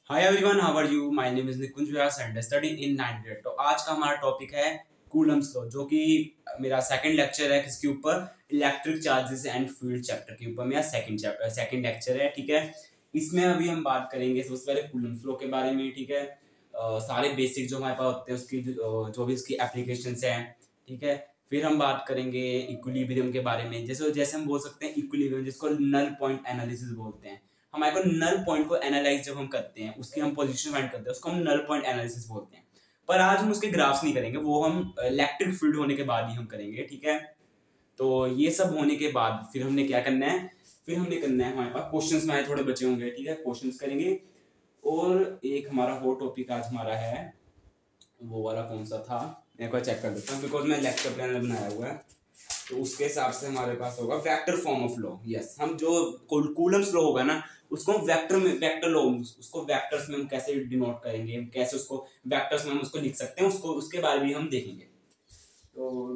Hi everyone, how are you? My name is Nikunj Vyas and study in 9th grade. तो आज का हमारा topic है कूलम्स लॉ, जो कि मेरा सेकंड लेक्चर है। किसके ऊपर? Electric charges and field chapter के ऊपर मेरा सेकंड लेक्चर है। ठीक है, इसमें अभी हम बात करेंगे सबसे पहले कूलम्स लॉ के बारे में। ठीक है, सारे बेसिक जो हमारे पास होते हैं उसकी जो भी उसकी एप्लीकेशंस हैं। ठीक है, फिर हम बात करेंगे इक्विलिब्रियम के बारे में। जैसे जैसे हम बोल सकते हैं इक्विलिब्रियम, जिसको नल पॉइंट एनालिसिस बोलते हैं। हमारे को नल पॉइंट को एनालाइज जब हम करते हैं, उसकी हम पोजीशन फाइंड करते हैं, उसको हम नल पॉइंट एनालिसिस बोलते हैं। पर आज हम उसके ग्राफ्स नहीं करेंगे, वो हम इलेक्ट्रिक फील्ड होने के बाद ही हम करेंगे। ठीक है, तो ये सब होने के बाद फिर हमने क्या करना है, फिर हमने करना है, हमारे पास क्वेश्चंस में थोड़े बचे होंगे। ठीक है, क्वेश्चंस करेंगे। और एक हमारा वो टॉपिक आज हमारा है, वो वाला कौन सा था, मैं एक बार चेक कर देता हूँ, बिकॉज मैं लेक्चर प्लान बनाया हुआ है। तो उसके हिसाब से हमारे पास होगा vector form of law. Yes, हम जो कूलम्स लॉ होगा ना, उसको हम वेक्टर लॉ, उसको वेक्टर्स में हम कैसे डिनोट करेंगे, कैसे उसको वेक्टर्स में हम उसको लिख सकते हैं, उसको उसके बारे में हम देखेंगे। तो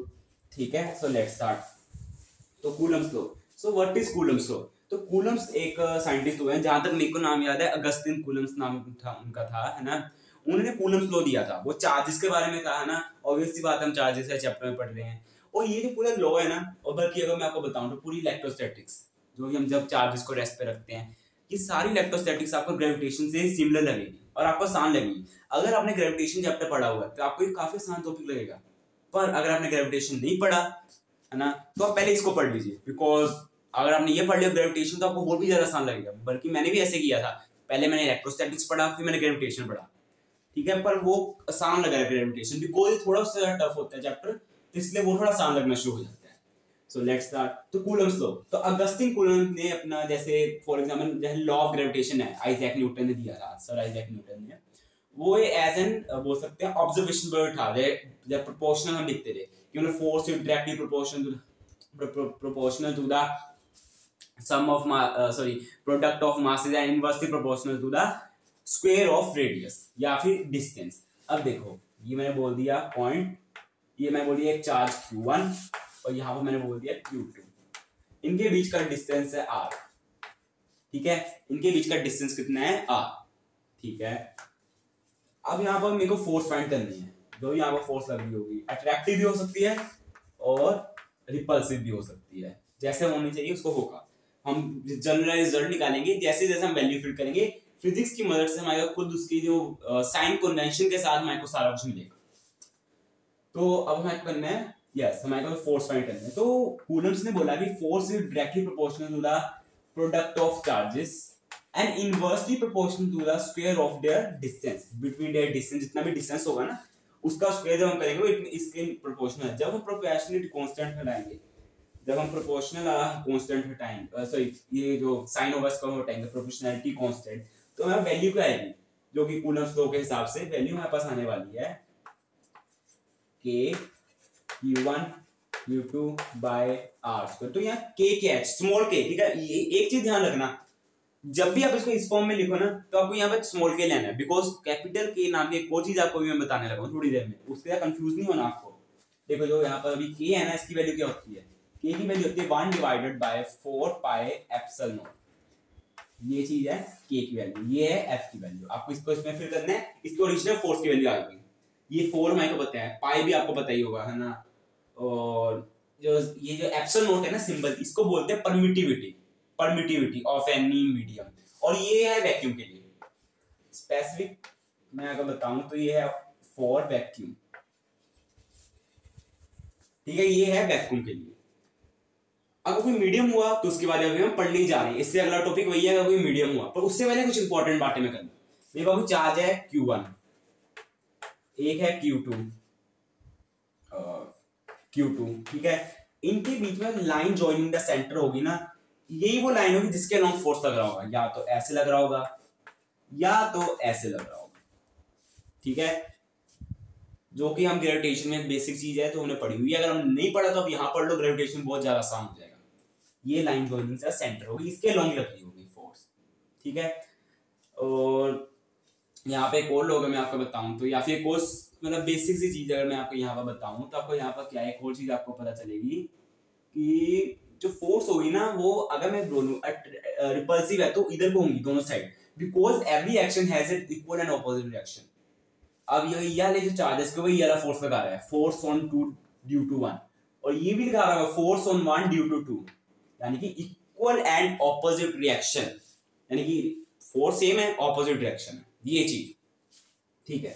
ठीक है, सो लेट्स स्टार्ट। तो Coulomb's law, so what is Coulomb's law? तो कूलम्स एक साइंटिस्ट हुए हैं, जहां तक मेरे को नाम याद है, अगस्टिन कूलम्स नाम था उनका, था है ना। उन्होंने कूलम्स लॉ दिया था, वो चार्जेस के बारे में था, है ना। ऑब्वियस सी बात, हम चार्जेस है चैप्टर में पढ़ रहे हैं। और ये जो पूरा लॉ है ना, और बल्कि अगर मैं आपको बताऊं तो पूरी इलेक्ट्रोस्टैटिक्स, जो भी हम जब चार्जेस को रेस्ट पे रखते हैं, ये सारी इलेक्ट्रोस्टैटिक्स आपको ग्रेविटेशन से सिमिलर लगेगी और आपको आसान लगेगी। अगर आपने ग्रेविटेशन चैप्टर पढ़ा हुआ है तो आपको ये काफी आसान टॉपिक लगेगा। पर अगर आपने ग्रेविटेशन नहीं पढ़ा, है ना, तो आप पहले इसको पढ़ लीजिए। बिकॉज अगर आपने ये पढ़ लिया ग्रेविटेशन, तो आपको और भी ज्यादा आसान लगेगा। बल्कि मैंने भी ऐसे किया था, पहले मैंने इलेक्ट्रोस्टैटिक्स पढ़ा, फिर मैंने ग्रेविटेशन पढ़ा। ठीक है, पर वो आसान लगा ग्रेविटेशन, बिकॉज थोड़ा सा टफ होता है चैप्टर, तो इसलिए वो थोड़ा आसान लगना शुरू हो जाता है। So let's start. तो कूलम्स लॉ, तो अगस्टिन कूलम ने अपना, जैसे फॉर एग्जांपल जैसे लॉ ऑफ ग्रेविटेशन है, आइजैक न्यूटन ने दिया था, सर आइजैक न्यूटन ने। वो एज एन बोल सकते हैं ऑब्जर्वेशन पर था, जब प्रोपोर्शनल हम लिखते थे कि उन्हें force is directly proportional to the sum of product of masses and inversely proportional to the square of radius या फिर डिस्टेंस। अब देखो, ये मैंने बोल दिया पॉइंट, ये मैंने बोल दिया एक चार्ज Q1 और यहाँ पर मैंने बोल दिया Q2। इनके बीच का डिस्टेंस है R। ठीक है, इनके बीच का डिस्टेंस कितना है? R। ठीक है, अब यहाँ पर मेरे को फोर्स फाइंड करनी है। जो यहाँ पर फोर्स लग रही होगी, अट्रैक्टिव भी हो सकती है और रिपल्सिव भी हो सकती है। जैसे होनी चाहिए उसको होगा। हम जनरल रिजल्ट निकालेंगे जैसे जैसे हम वैल्यू फिट करेंगे, फिजिक्स की मदद से हमारे खुद उसकी जो साइन कन्वेंशन के साथ हमारे को सारा कुछ मिलेगा। तो अब हमें करना है, यस, हमारे को फोर्स फाइंड करना है। तो कूलम्स ने बोला कि force is directly proportional to the product of charges and inversely proportional to the square of their distance between their distance. जितना भी डिस्टेंस होगा ना, उसका स्क्वायर जब हम करेंगे वो इसके प्रोपोर्शनल है। जब हम प्रोपोर्शनलिटी कांस्टेंट हटाएंगे, जब हम प्रोपोर्शनल कांस्टेंट हटाएंगे, सॉरी, ये जो साइन होगा इसको हम हटाएंगे, प्रोपोर्शनलिटी कांस्टेंट, तो हमारी वैल्यू क्या आएगी? जो कि कूलम्स लॉ के हिसाब से वैल्यू हमारे पास आने वाली है K Q1 Q2 bye R square. तो यहाँ K क्या है? Small k। ठीक है, ये एक चीज ध्यान रखना, जब भी आप इसको इस फॉर्म में लिखो ना, तो आपको यहाँ पे स्मॉल k लेना है। बिकॉज कैपिटल K नाम की एक और चीज आपको भी मैं बताने लगा हूँ थोड़ी देर में, उसके साथ कंफ्यूज नहीं होना आपको। देखो, जो यहाँ पर अभी k है ना, इसकी वैल्यू क्या होती है? k की वैल्यू होती है 1 divided by 4 pi epsilon not. ये चीज है k की वैल्यू, ये है f की वैल्यू। आपको इसको इसमें फिर करना है, इसकी ओरिजिनल फोर्स की वैल्यू आ गई। ये 4 हमारे को पता है, पाई भी आपको पता ही होगा, है ना। और जो ये जो एप्सिलॉन नॉट है ना सिंबल, इसको बोलते हैं परमिटिविटी ऑफ एनी मीडियम। और ये है वैक्यूम के लिए स्पेसिफिक, मैं अगर बताऊं तो ये है फॉर वैक्यूम। ठीक है, ये है वैक्यूम के लिए। अगर कोई मीडियम हुआ तो उसके बारे में हम पढ़ने ही जा रहे हैं, इससे अगला टॉपिक वही है, अगर कोई मीडियम हुआ। पर उससे पहले कुछ इंपॉर्टेंट बातें मैं करना। मेरे पास चार्ज है Q1, एक है Q2। ठीक है, इनके बीच में लाइन जॉइनिंग द सेंटर होगी ना, यही वो लाइन होगी जिसके अलोंग फोर्स लग रहा होगा। या तो ऐसे लग रहा होगा या तो ऐसे लग रहा होगा। ठीक है, जो कि हम ग्रेविटेशन में बेसिक चीज है तो हमने पढ़ी हुई है। अगर हम नहीं पढ़ा तो अब यहाँ पढ़ लो, ग्रेविटेशन बहुत ज्यादा आसान हो जाएगा। ये लाइन जॉइनिंग से सेंटर होगी, इसके अलोंग लग रही होगी फोर्स। ठीक है, और यहाँ पे एक और लोग मैं आपको बताऊं तो, या फिर कोर्स मतलब बेसिक सी चीज अगर मैं आपको यहाँ पर बताऊं तो आपको यहाँ पर क्या है, एक और चीज आपको पता चलेगी कि जो फोर्स होगी ना, वो अगर मैं बोलूं रिपल्सिव है तो इधर को होंगी दोनों side. Because every action has an equal and opposite reaction. अब ये वाले जो चार्जेस के वो ये वाला फोर्स लगा रहा है, फोर्स ऑन 2 ड्यू टू 1, और ये भी दिखा रहा है फोर्स ऑन 1 ड्यू टू 2, यानी कि इक्वल एंड ऑपोजिट रिएक्शन, यानी कि फोर्स सेम है, ऑपोजिट रिएक्शन है, ये चीज। ठीक है,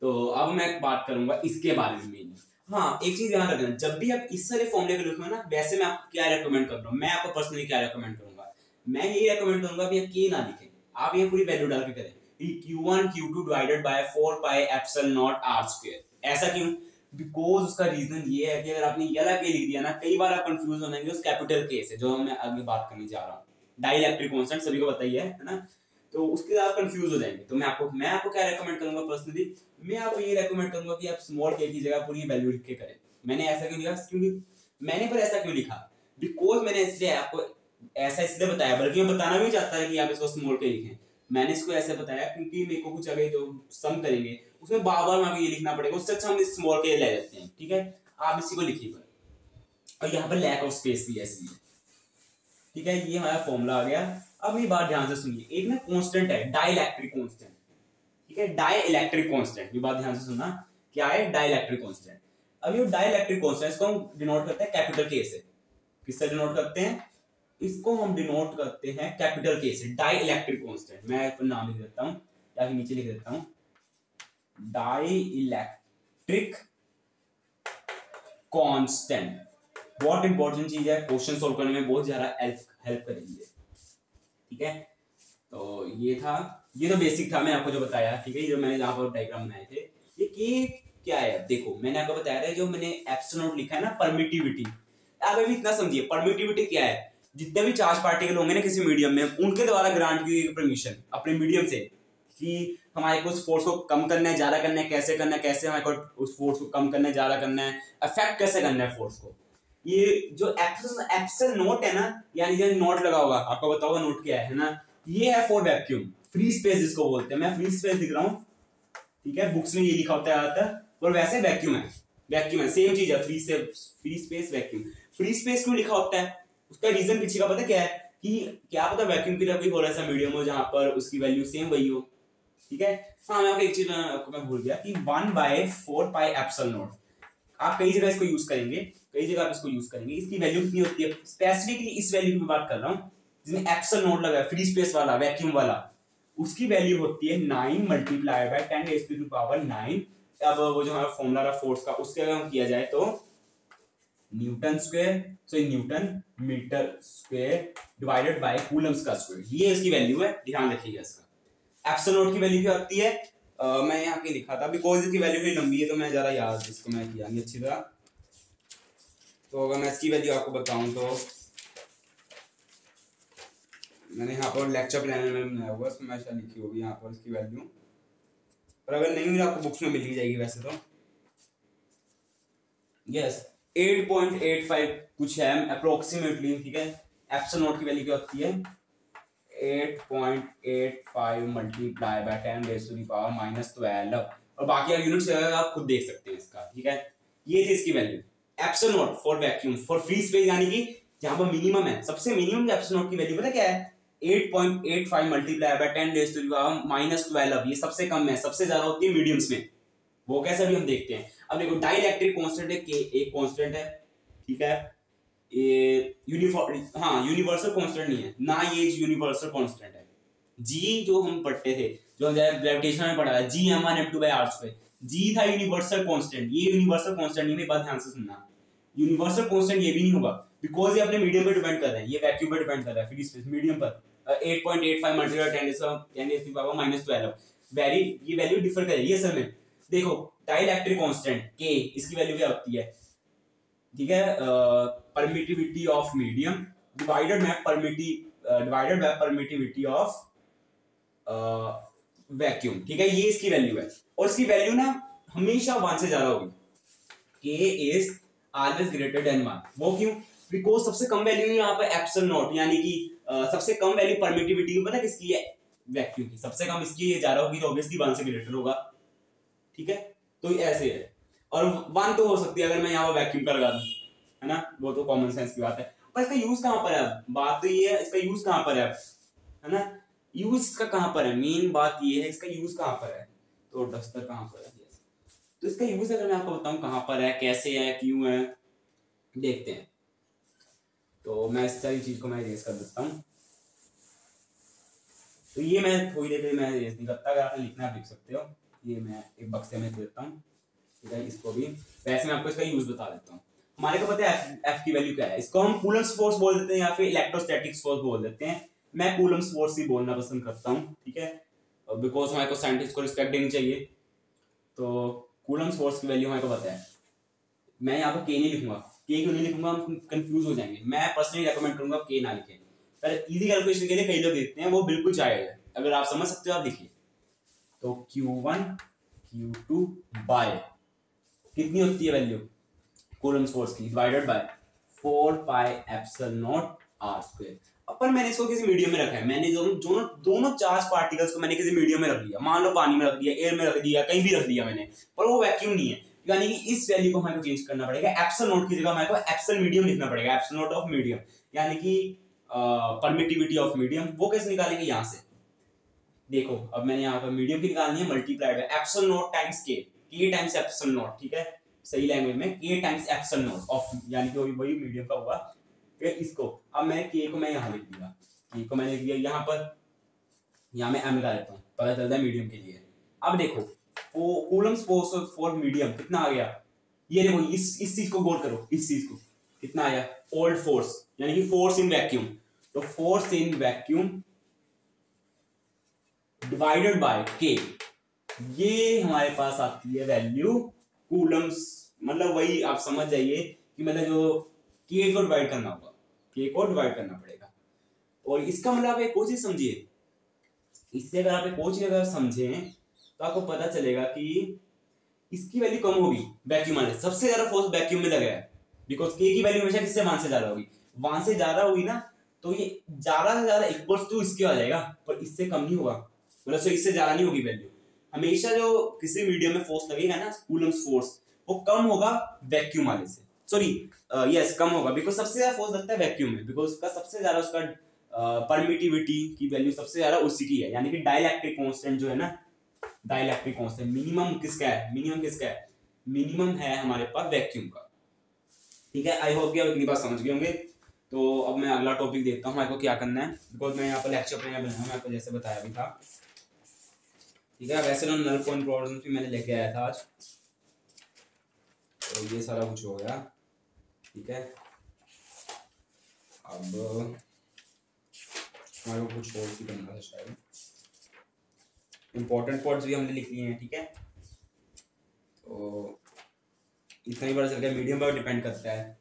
तो अब मैं बात करूंगा इसके बारे में। हाँ, एक चीज ध्यान रखना, जब भी आप इस वाले फॉर्मूले को लिखो ना, वैसे मैं आपको क्या रेकमेंड कर रहा हूँ, मैं आपको पर्सनली क्या रेकमेंड करूंगा, मैं ये रेकमेंड करूंगा कि के ना लिखें, आप ये पूरी वैल्यू डाल के करें Q1 Q2 divided by 4 pi epsilon nought r square. ऐसा क्यों? बिकॉज उसका रीजन ये है कि अगर आपने ये वाला के लिख दिया ना, कई बार आप कंफ्यूज हो जाएंगे उस कैपिटल के से, जो मैं आगे बात करने जा रहा हूँ। डाइलेक्ट्रिक कांस्टेंट सभी को बताइए, है ना, तो उसके आप कंफ्यूज हो जाएंगे। तो मैं आपको क्या रेकमेंड करूंगा पर्सनली, मैं आपको ये रेकमेंड करूंगा कि आप स्मॉल के की जगह पूरी वैल्यू लिख के करें। मैंने ऐसा क्यों लिखा, क्योंकि मैंने पर ऐसा क्यों लिखा, बिकॉज मैंने इसलिए आपको ऐसा इसलिए बताया, बल्कि मैं बताना भी चाहता है कि आप इसको स्मॉल के लिखें। मैंने इसको ऐसे बताया क्योंकि मेरे को कुछ अगर जो सम करेंगे उसमें बार बार मैं ये लिखना पड़ेगा, उससे अच्छा हम स्मॉल के ले लेते हैं। ठीक है, आप इसी को लिखिएगा, और यहाँ पर लैक ऑफ स्पेस भी है इसलिए। ठीक है, ये हमारा फॉर्मूला आ गया। अब ये बात ध्यान से सुनिए, एक ना कांस्टेंट है डाइलेक्ट्रिक कांस्टेंट। ठीक है, डाइलेक्ट्रिक कांस्टेंट, ये बात ध्यान से सुनना, क्या है डाइलेक्ट्रिक कांस्टेंट। अब ये डाइलेक्ट्रिक कांस्टेंट इसको हम डिनोट करते हैं कैपिटल के से। किससे डिनोट करते हैं? इसको हम डिनोट करते हैं कैपिटल के से, डाइलेक्ट्रिक कांस्टेंट। मैं इसको नाम लिख देता हूं, या फिर नीचे लिख देता हूं, डाइलेक्ट्रिक कांस्टेंट। बहुत इंपॉर्टेंट चीज है, क्वेश्चन सोल्व करने में बहुत ज्यादा हेल्प करेगी। ठीक है, तो ये था, ये तो बेसिक था, मैं आपको जो बताया। ठीक है, जो मैंने यहाँ पर डायग्राम बनाए थे, ये क्या है, देखो मैंने आपको बताया था, जो मैंने एप्सिलॉन नॉट लिखा है ना, परमिटिविटी। आप अभी इतना समझिए, परमिटिविटी क्या है, जितने भी चार्ज पार्टिकल होंगे ना किसी मीडियम में, उनके द्वारा ग्रांट की गई परमिशन अपने मीडियम से, कि हमारे को उस फोर्स को कम करना है, ज्यादा करना है, कैसे करना है, कैसे हमारे को उस फोर्स को कम करना है, ज्यादा करना है, अफेक्ट कैसे करना है फोर्स को। ये जो एप्सिलॉन नॉट है ना, यानी जो नॉट लगा होगा, आपको बताओगा नॉट क्या है ना, ये है फॉर वैक्यूम, फ्री स्पेस जिसको बोलते हैं। मैं फ्री स्पेस लिख रहा हूँ, ठीक है, बुक्स में ये लिखा होता है ज्यादातर, और वैसे वैक्यूम है, वैक्यूम है, सेम चीज है, free space vacuum. Free space क्यों लिखा होता है, उसका रीजन पीछे का पता क्या है, कि क्या पता वैक्यूम के लिए कोई और ऐसा मीडियम हो जहां पर उसकी वैल्यू सेम वही हो। ठीक है, हाँ, मैं आपको एक चीज आपको मैं भूल गया कि 1/4 पाई एप्सिलॉन नॉट, आप कई जगह इसको यूज करेंगे, कई जगह आप इसको यूज करेंगे। इसकी वैल्यू कितनी होती है, स्पेसिफिकली इस वैल्यू की बात कर रहा हूँ जिसमें एप्सिलॉन नॉट लगा है, फ्री स्पेस वाला, वैक्यूम वाला, उसकी वैल्यू होती है 9 मल्टीप्लाई बाय 10⁻⁹। अब वो जो हमारा फॉर्मूला रहा फोर्स का, उसके अगर हम किया जाए तो newton square, so newton metre square divided by coulombs का स्क्वायर, ये इसकी वैल्यू है, ध्यान रखिएगा इसका। एप्सिलॉन नॉट की वैल्यू क्या होती है, मैं यहाँ पे लिखा था, बिकॉज इसकी वैल्यू थोड़ी लंबी है तो मैं जरा याद इसको मैं किया नहीं अच्छी तरह। तो अगर मैं इसकी वैल्यू आपको बताऊं तो मैंने यहाँ पर लेक्चर प्लानर में बनाया हुआ, उसमें मैं शायद लिखी होगी यहाँ पर इसकी वैल्यू, पर अगर नहीं आपको बुक्स में मिल ही जाएगी वैसे तो। यस, 8.85 कुछ है अप्रोक्सीमेटली। ठीक है, एप्सिलॉन नॉट की वैल्यू क्या होती है, 8.85 मल्टीप्लाई बाय 10⁻⁻12, और बाकी आप यूनिट्स आप खुद देख सकते हैं इसका। ठीक है, ये थी इसकी value epsilon not for vacuum, for free space, यानी कि जहां पर मिनिमम है, सबसे मिनिमम एप्सिलॉन नॉट की वैल्यू पता क्या है, 8.85 मल्टीप्लाई बाय 10⁻⁻12, ये सबसे कम है, सबसे ज्यादा होती है मीडियम्स में, वो कैसे भी हम देखते हैं। अब देखो डाइलेक्ट्रिक कांस्टेंट है, के एक कांस्टेंट है, ठीक है, ये यूनिवर्सल कांस्टेंट नहीं है ना, ये यूनिवर्सल कांस्टेंट है। जी जो हम पढ़ते थे, जो ग्रेविटेशन में पढ़ा है, G(m1m2/r²), जी था यूनिवर्सल कांस्टेंट, ये यूनिवर्सल कांस्टेंट नहीं, मेरी बात ध्यान से सुनना, यूनिवर्सल कांस्टेंट ये भी नहीं होगा, बिकॉज ये अपने मीडियम पे डिपेंड कर रहे हैं, ये वैक्यूम पे डिपेंड कर रहा है, फ्री स्पेस मीडियम पर। 8.85 मल्टीप्लाई 10⁻⁻12 वेरी, ये वैल्यू डिफर करेगी असल में। देखो डाइलेक्ट्रिक कांस्टेंट के, इसकी वैल्यू क्या होती है, ठीक है, permittivity of medium divided by permittivity of vacuum. ठीक है, ये इसकी वैल्यू है, और इसकी वैल्यू ना हमेशा 1 से ज्यादा होगी, के इज ऑलवेज ग्रेटर देन 1। वो क्यों, बिकॉज सबसे कम वैल्यू यहाँ पे एप्सिलॉन नॉट, यानी कि सबसे कम वैल्यू परमिटिविटी की पता किसकी है, वैक्यूम की, सबसे कम इसकी ज्यादा होगी तो ऑब्वियसली 1 से ग्रेटर होगा। ठीक है, तो ऐसे है, और 1 तो हो सकती है अगर मैं यहाँ पर वैक्यूम का लगा दूं, है ना, वो तो कॉमन सेंस की बात है। पर इसका यूज कहां पर है, बात तो ये है इसका यूज कहां पर है ना, यूज इसका कहाँ पर है, मेन बात ये है इसका यूज कहाँ पर है। तो डस्टर कहाँ पर है, तो इसका यूज अगर मैं आपको बताऊं कहाँ पर है, कैसे है, क्यों है, देखते हैं। तो मैं इस सारी चीज को मैं इरेज कर देता हूँ। तो ये मैं थोड़ी देर के लिए मैं इरेज नहीं करता, अगर आपने लिखना आप लिख सकते हो। ये मैं एक बक्से में देता हूँ, ठीक है, इसको भी। वैसे मैं आपको इसका यूज बता देता हूँ। हमारे को पता है एफ की वैल्यू क्या है, इसको हम कूलम्स फोर्स बोल देते हैं या फिर इलेक्ट्रोस्टैटिक फोर्स बोल देते हैं। मैं कूलम्स फोर्स ही बोलना पसंद करता हूँ, ठीक है, बिकॉज हमारे को साइंटिस्ट को रिस्पेक्ट देनी चाहिए। तो कूलम्स फोर्स की वैल्यू हमारे को पता है। मैं यहाँ पर के नहीं लिखूंगा, के क्यों नहीं लिखूंगा, हम कंफ्यूज हो जाएंगे। मैं पर्सनली रेकमेंड करूंगा के ना लिखें, पर इजी कैलकुलेशन के लिए कई लोग देखते हैं, वो बिल्कुल जायज है। अगर आप समझ सकते हो आप लिखिए। तो Q1 Q2 बाय कितनी होती है वैल्यू कूलम्स फोर्स की, divided by 4 pi epsilon nought r square. अपन मैंने इसको किसी मीडियम में रखा है, मैंने दोनों चार्ज पार्टिकल्स को मैंने किसी मीडियम में रख दिया। मान लो पानी में रख दिया, एयर में रख दिया, कहीं भी रख दिया मैंने, पर वो वैक्यूम नहीं है। यानी कि इस वैल्यू को हमें चेंज करना पड़ेगा। एप्सिलॉन नॉट की जगह हमें एप्सिलॉन मीडियम लिखना पड़ेगा, एप्सिलॉन नॉट ऑफ मीडियम, यानी कि परमिटिविटी ऑफ मीडियम। वो कैसे निकालेंगे, यहाँ से देखो। अब मैंने यहाँ पर मीडियम की निकालनी है, multiplied by epsilon not times के टाइम्स एप्सिलॉन नॉट, ठीक है, सही लैंग्वेज में के टाइम्स एप्सिलॉन नॉट ऑफ, यानी कि वही मीडियम का हुआ। इसको अब मैं के को मैं यहाँ लिख दिया, के को मैंने लिख दिया यहाँ पर, यहाँ मैं एम निकाल लेता हूँ, पता चलता है मीडियम के लिए। अब देखो कूलम्स फोर्स फॉर मीडियम कितना आ गया, ये देखो इस चीज को गौर करो, इस चीज को कितना आया, ओल्ड फोर्स, यानी कि फोर्स इन वैक्यूम। तो force in vacuum divided by के, ये हमारे पास आती है वैल्यू कूलम्स, मतलब वही आप समझ जाइए कि मतलब जो के को डिवाइड करना होगा, के को डिवाइड करना पड़ेगा। और इसका मतलब आप एक और चीज समझिए, इससे अगर आप एक और चीज अगर समझें तो आपको पता चलेगा कि इसकी वैल्यू कम होगी वैक्यूम वाले, सबसे ज्यादा फोर्स वैक्यूम में लगा है, बिकॉज के की वैल्यू हमेशा किससे वहां से ज्यादा होगी, वहां से ज्यादा होगी ना, तो ये ज्यादा से ज्यादा इक्वल्स टू इसके आ जाएगा, पर इससे कम नहीं होगा, मतलब इससे ज्यादा नहीं होगी वैल्यू। हमेशा जो किसी मीडियम में फोर्स लगेगा ना, कूलम्स फोर्स, वो कम होगा वैक्यूम वाले से, सॉरी यस कम होगा, बिकॉज सबसे ज्यादा फोर्स लगता है वैक्यूम में, बिकॉज उसका सबसे ज्यादा उसका परमिटिविटी की वैल्यू सबसे ज्यादा उसी की है, यानी कि डाइलेक्ट्रिक कांस्टेंट जो है ना, डाइलेक्ट्रिक कांस्टेंट मिनिमम किसका है, मिनिमम है हमारे पास वैक्यूम का, ठीक है। आई होप कि आप इतनी बात समझ गए होंगे। तो अब मैं अगला टॉपिक देखता हूँ आपको क्या करना है, बिकॉज मैं यहाँ पर लेक्चर अपने बनाया, मैं आपको जैसे बताया भी था, ठीक है। वैसे तो नल पॉइंट प्रॉब्लम भी मैंने लेके आया था आज, तो ये सारा कुछ हो गया, ठीक है। अब हमारे को कुछ और भी करना है शायद, इंपॉर्टेंट पॉइंट्स भी हमने लिख लिए हैं, ठीक है। तो इतना ही बड़ा चल गया, मीडियम पर डिपेंड करता है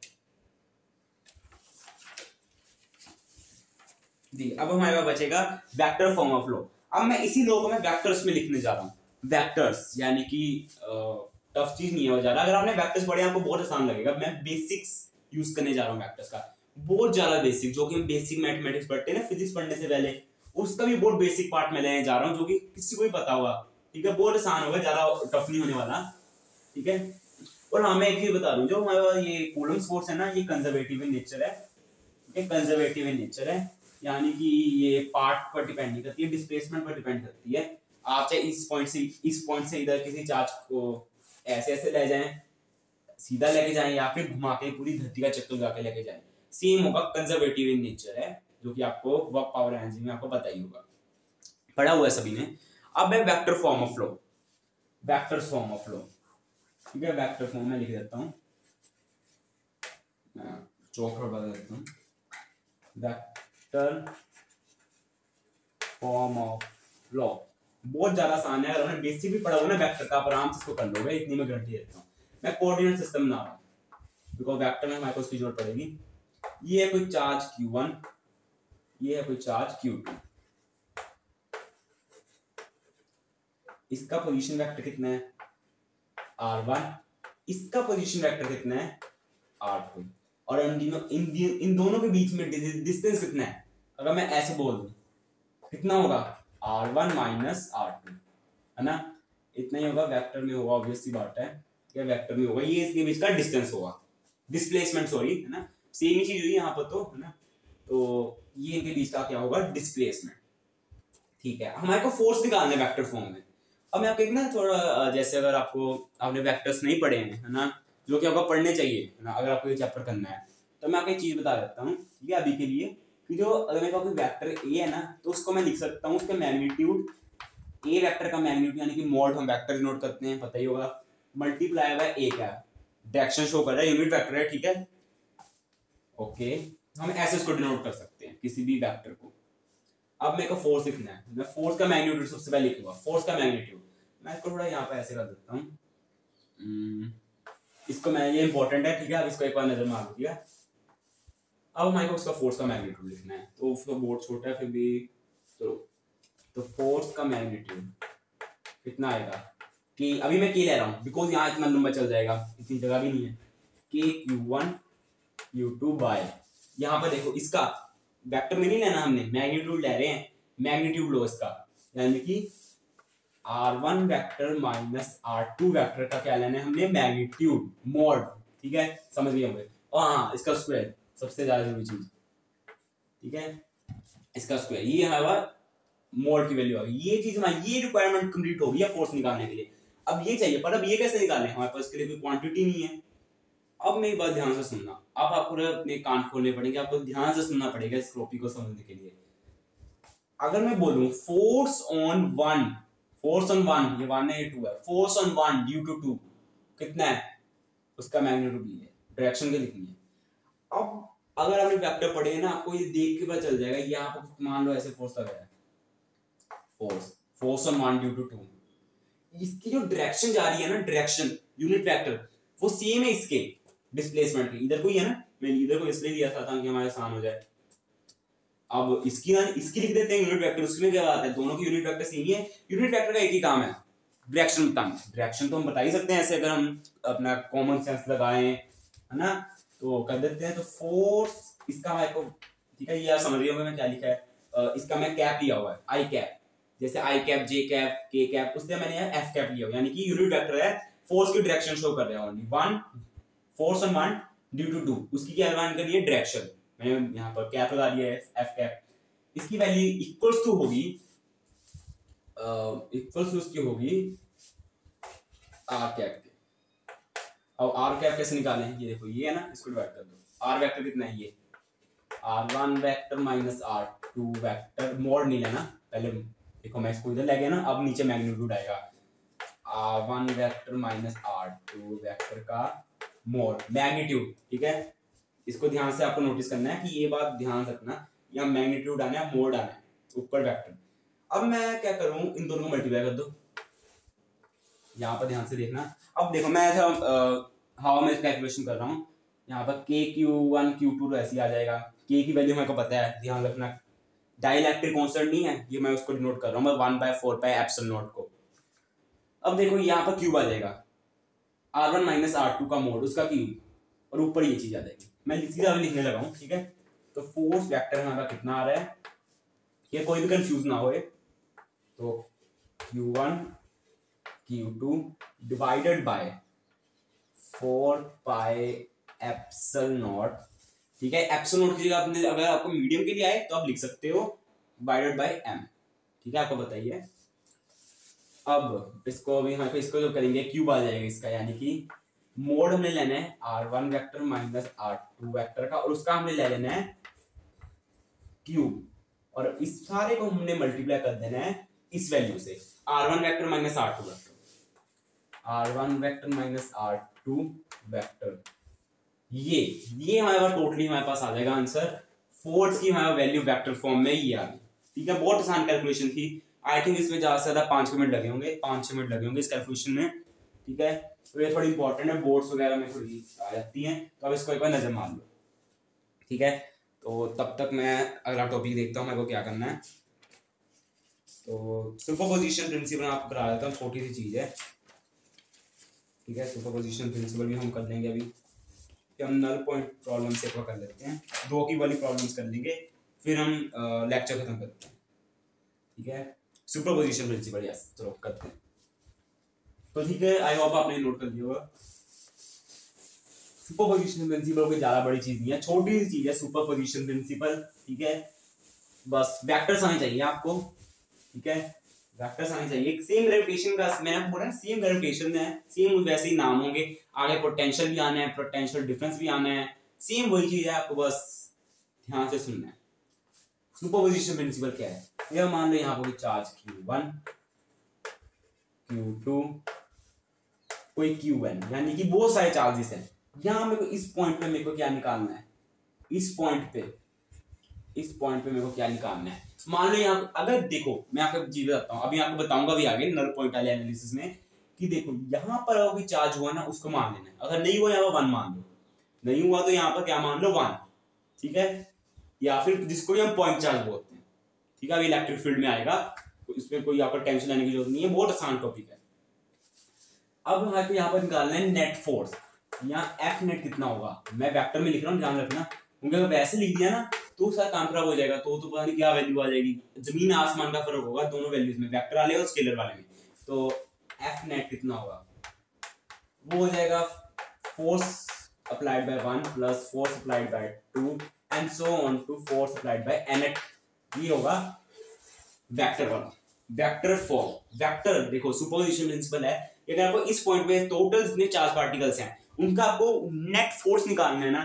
जी। अब हमारे पास बचेगा वेक्टर फॉर्म ऑफ लॉ। अब मैं इसी लॉ को मैं वेक्टर्स में लिखने जा रहा हूँ, वेक्टर्स, यानी कि टफ चीज नहीं है ज्यादा। अगर आपने वेक्टर्स पढ़े आपको बहुत आसान लगेगा। मैं बेसिक्स यूज करने जा रहा हूँ वेक्टर्स का, बहुत ज्यादा बेसिक, जो कि हम बेसिक मैथमेटिक्स पढ़ते हैं ना फिजिक्स पढ़ने से पहले, उसका भी बहुत बेसिक पार्ट में लेने जा रहा हूँ, जो कि किसी को भी पता होगा, ठीक है, बहुत आसान होगा, ज्यादा टफ नहीं होने वाला, ठीक है। और हाँ मैं एक चीज बता दूं, जो हमारा ये कूलम्स फोर्स है ना, ये कंजर्वेटिव इन नेचर है, ये कंजर्वेटिव इन नेचर है, यानी कि ये पार्ट पर डिपेंड नहीं करती है, डिस्प्लेसमेंट पर डिपेंड करती है। आप चाहे इस पॉइंट से इधर किसी चार्ज को ऐसे ऐसे ले जाएं, सीधा लेके जाएं, या फिर घुमा के पूरी धरती का चक्कर लगा के लेके जाएं, सेम होगा, कंजर्वेटिव इन नेचर है, जो कि आपको वर्क पावर एनर्जी में आपको पता ही होगा, पढ़ा हुआ है सभी ने। अब है vector form of law, vector form of law, ठीक है। वेक्टर फॉर्म में लिख देता हूं, चौक पर बता देता हूं, वेक्टर फॉर्म ऑफ लॉ बहुत ज्यादा आसान है, अगर हमने बेसिक भी पढ़ा हुआ ना वेक्टर का, आराम से इसको कर लोगे, इतनी में गारंटी देता हूं। मैं कोऑर्डिनेट सिस्टम बना रहा हूं, बिकॉज वेक्टर में हमारे को उसकी जरूरत पड़ेगी। ये है कोई चार्ज Q1, ये है कोई चार्ज Q2, इसका पोजीशन वेक्टर कितना है R1, इसका पोजीशन वेक्टर कितना है R2, और इन दोनों के बीच में डिस्टेंस कितना है, अगर मैं ऐसे बोल दूं कितना होगा R1 माइनस R2, है ना, इतना ही होगा, वेक्टर में होगा, ऑब्वियस सी बात है, क्या वेक्टर में होगा, ये इसके बीच का डिस्टेंस होगा, डिस्प्लेसमेंट सॉरी, है ना, सेम ही चीज हुई यहाँ पर तो, है ना। तो ये इनके बीच का क्या होगा, डिस्प्लेसमेंट, ठीक है, हमारे को फोर्स निकालना है वेक्टर फॉर्म में। अब मैं आपको एक ना थोड़ा जैसे अगर आपने वेक्टर्स नहीं पढ़े हैं, है ना, जो कि आपको पढ़ने चाहिए, है ना, अगर आपको ये चैप्टर करना है, तो मैं आपको एक चीज बता देता हूँ, ठीक है, अभी के लिए, कि जो अगर मेरे पास कोई वेक्टर ए है ना, तो उसको मैं लिख सकता हूँ उसका मैग्नीट्यूड, ए वेक्टर का मैग्नीट्यूड यानी कि मॉड, हम वेक्टर नोट करते हैं, पता ही होगा, मल्टीप्लाई बाय ए क्या डायरेक्शन शो कर रहा है, यूनिट वेक्टर है, ठीक है, ओके, हम ऐसे इसको डिनोट कर सकते हैं किसी भी वेक्टर को। अब मेरे को फोर्स लिखना है, मैं फोर्स का मैग्नीट्यूड सबसे पहले लिखूंगा, फोर्स का मैग्नीट्यूड मैं इसको थोड़ा यहाँ पे ऐसे कर देता हूँ, इसको मैं, ये इंपॉर्टेंट है, ठीक है, अब इसको एक बार नजर मार लो, ठीक है। अब हमारे को उसका फोर्स का मैग्नीट्यूड लिखना है, तो उसका बोर्ड छोटा है फिर भी, तो फोर्स का मैग्नीट्यूड कितना आएगा, कि अभी मैं के ले रहा हूँ बिकॉज यहाँ इतना लंबा चल जाएगा, इतनी जगह भी नहीं है, के Q1 Q2 बाय, यहाँ पर देखो इसका वेक्टर में नहीं लेना हमने, मैग्नीट्यूड ले रहे हैं, मैग्नीट्यूड लो इसका, यानी कि R1 vector minus R2 vector का क्या लेना है हमने, मैग्नीट्यूड, मॉड, ठीक है, समझ गए होंगे। और हाँ, इसका स्क्वायर सबसे ज्यादा जरूरी चीज, ठीक है, इसका स्क्वायर, ये हमारा मॉड की वैल्यू आ गई, ये चीज हमारी, ये रिक्वायरमेंट कंप्लीट हो गई है फोर्स निकालने के लिए। अब ये चाहिए, पर अब ये कैसे निकालें, हमारे पास इसके लिए कोई क्वांटिटी नहीं है। अब मेरी बात ध्यान से सुनना, अब आपको अपने कान खोलने पड़ेंगे, आपको ध्यान से सुनना पड़ेगा इस टॉपिक को समझने के लिए। अगर मैं बोलूं फोर्स ऑन वन, ये 1 है, ये 2 है, फोर्स ऑन 1 ड्यू टू 2 कितना है, उसका मैग्नीट्यूड ये है, डायरेक्शन के लिखनी है। अब अगर आपने वेक्टर पढ़े हैं ना, आपको ये देख के पता चल जाएगा, ये आपको मान लो ऐसे फोर्स लग रहा है, फोर्स ऑन 1 ड्यू टू 2, इसकी जो डायरेक्शन जा रही है ना, डायरेक्शन यूनिट वेक्टर वो सेम है इसके डिस्प्लेसमेंट की, इधर को ही है ना, मैंने इधर को इसलिए दिया था ताकि हमारे आसान हो जाए। अब इसकी लिख देते हैं यूनिट वेक्टर, उसमें क्या बात है, दोनों की यूनिट वेक्टर सेम ही है, यूनिट वेक्टर का एक ही काम है, डायरेक्शन बताना, डायरेक्शन तो हम बता ही सकते हैं ऐसे, अगर हम अपना कॉमन सेंस लगाएं, है ना, तो कर देते हैं। तो फोर्स इसका हमारे को, ठीक है, ये आप समझ रहे होंगे मैं क्या लिखा है, इसका मैं कैप लिया हुआ है, आई कैप, जैसे I cap, J cap, K cap, उससे मैंने यहाँ एफ कैप लिया हुआ, यानी कि यूनिट वेक्टर है, फोर्स की डायरेक्शन शो कर रहा है, only 1 force on 1 due to 2, उसकी क्या मान करिए डायरेक्शन, मैंने यहाँ पर कैप लगा दिया है, एफ कैप, इसकी वैल्यू इक्वल्स टू होगी, इक्वल्स टू उसकी होगी आर कैप के। अब आर कैप कैसे निकालें, ये देखो, ये है ना, इसको डिवाइड कर दो, आर वेक्टर कितना है, ये R1 vector minus R2 vector, mod नहीं लेना, पहले देखो मैं इसको इधर ले गया ना, अब नीचे मैग्नीट्यूड आएगा, R1 vector minus R2 vector का मॉड, मैग्नीट्यूड, ठीक है, इसको ध्यान से आपको नोटिस करना है कि ये बात ध्यान रखना, यहाँ मैग्नीट्यूड आना है, मोड आना है, ऊपर वेक्टर। अब मैं क्या करूं, इन दोनों को मल्टीप्लाई कर दो, यहाँ पर ध्यान से देखना। अब देखो मैं हाउ मैं कैलकुलेशन कर रहा हूँ, यहाँ पर के Q1 Q2 तो ऐसे ही आ जाएगा, के की वैल्यू मेरे को पता है, ध्यान रखना, डाइलेक्ट्रिक कांस्टेंट नहीं है ये, मैं उसको डिनोट कर रहा हूँ मैं 1/4 पाई एप्सिलॉन नॉट को। अब देखो यहाँ पर क्यूब आ जाएगा, R1 माइनस R2 का मोड, उसका क्यूब, और ऊपर ये चीज आ जाएगी, मैं सीधा लिखने लगा हूँ, ठीक है। तो फोर्स वेक्टर हमारा कितना आ रहा है, ये कोई भी कंफ्यूज ना होए, तो Q1 Q2 divided by 4 pi epsilon not, ठीक है, एप्सिलॉन नॉट की जगह आपने, अगर आपको मीडियम के लिए आए तो आप लिख सकते हो डिवाइडेड बाय m, ठीक है, आपको बताइए। अब इसको अभी हम इसको जो करेंगे क्यूब आ जाएगा इसका, यानी कि मोड हमने लेना है R1 vector minus R2 vector का, और उसका हमने ले लेना है क्यूब, और इस सारे को हमने मल्टीप्लाई कर देना है इस वैल्यू से, R1 vector minus R2 vector, R1 vector minus R2 vector, ये हमारे पास टोटली हमारे पास आ जाएगा आंसर, फोर्स की हमारा वैल्यू वेक्टर फॉर्म में ये आ गई, ठीक है, बहुत आसान कैलकुलेशन थी, आई थिंक इसमें ज्यादा से ज्यादा 5 मिनट लगे होंगे, 5-6 मिनट लगे होंगे इस कैलकुलेशन में, ठीक है। तो ये थोड़ी इंपॉर्टेंट है, बोर्ड्स वगैरह में थोड़ी आ जाती हैं, तो अब इसको एक बार नजर मार लो, ठीक है। तो तब तक मैं अगला टॉपिक देखता हूँ मेरे को क्या करना है। तो सुपरपोजिशन प्रिंसिपल आपको करा देता हूँ, छोटी सी चीज है, ठीक है, सुपरपोजिशन प्रिंसिपल भी हम कर लेंगे अभी, हम नल पॉइंट प्रॉब्लम से कर लेते हैं, 2 की वाली प्रॉब्लम्स कर लेंगे, फिर हम लेक्चर खत्म करते हैं, ठीक है। सुपरपोजिशन प्रिंसिपल, यस, चलो करते हैं। तो ठीक है, आई होप आपने नोट कर लिया होगा। सुपरपोजिशन प्रिंसिपल कोई ज्यादा बड़ी चीज नहीं है, छोटी सी चीज है सुपरपोजिशन प्रिंसिपल, ठीक है, बस वेक्टर्स आने चाहिए आपको, ठीक है, वेक्टर्स आने चाहिए। सेम ग्रेविटेशन का मैंने आपको बोला सेम ग्रेविटेशन है, सेम वैसे ही नाम होंगे, आगे पोटेंशियल भी आना है, पोटेंशियल डिफरेंस भी आना है, सेम वही चीज है, आपको बस ध्यान से सुनना है। सुपरपोजिशन प्रिंसिपल क्या है, ये मान लो यहाँ पर चार्ज Q1 Q2 कोई Qn, यानी कि बहुत सारे चार्जेस हैं। यहाँ मेरे को इस पॉइंट पे मेरे को क्या निकालना है, इस पॉइंट पे मेरे को क्या निकालना है। मान लो यहाँ अगर देखो मैं आपको चीज बताता हूँ, अभी आपको बताऊंगा भी आगे नल पॉइंट वाले एनालिसिस में कि देखो यहाँ पर अगर कोई चार्ज हुआ ना उसको मान लेना है, अगर नहीं हुआ यहाँ पर 1 मान लो, नहीं हुआ तो यहाँ पर क्या मान लो 1, ठीक है, या फिर जिसको हम पॉइंट चार्ज बोलते हैं, ठीक है। अभी इलेक्ट्रिक फील्ड में आएगा तो इसमें कोई आपको टेंशन लेने की जरूरत नहीं है, बहुत आसान टॉपिक है। अब हमें यहाँ पर निकालना है नेट फोर्स, यहाँ एफ नेट कितना होगा, मैं वेक्टर में लिख रहा हूँ ध्यान रखना, क्योंकि अगर वैसे लिख दिया ना तो सारा काम खराब हो जाएगा, तो पता नहीं क्या वैल्यू आ जाएगी, जमीन आसमान का फर्क होगा दोनों वैल्यूज में, वेक्टर वाले और स्केलर वाले में। तो एफ नेट कितना होगा, वो हो जाएगा force applied by 1 plus force applied by 2 and so on to force applied by N at, ये होगा वेक्टर वाला। वेक्टर फॉर्म, वेक्टर देखो सुपरपोजिशन प्रिंसिपल है, अगर आपको इस पॉइंट पे टोटल जितने चार्ज पार्टिकल्स हैं उनका आपको नेट फोर्स निकालना है ना,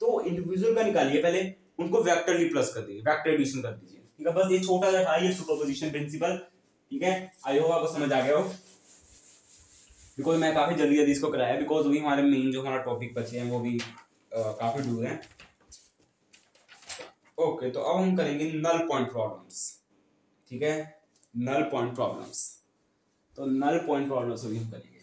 तो इंडिविजुअल का निकालिए पहले, उनको वेक्टरली प्लस कर दीजिए, वेक्टर एडिशन कर दीजिए, ठीक है। बस ये छोटा सा था ये सुपरपोजिशन प्रिंसिपल, ठीक है। आई होप आपको समझ आ गया हो, बिकॉज मैं काफी जल्दी जल्दी इसको कराया, बिकॉज वही हमारे मेन जो हमारा टॉपिक बचे हैं वो भी काफी दूर हैं। ओके, तो अब हम करेंगे नल पॉइंट प्रॉब्लम्स, ठीक है, नल पॉइंट प्रॉब्लम्स। तो नल पॉइंट प्रॉब्लम्स अभी हम करेंगे,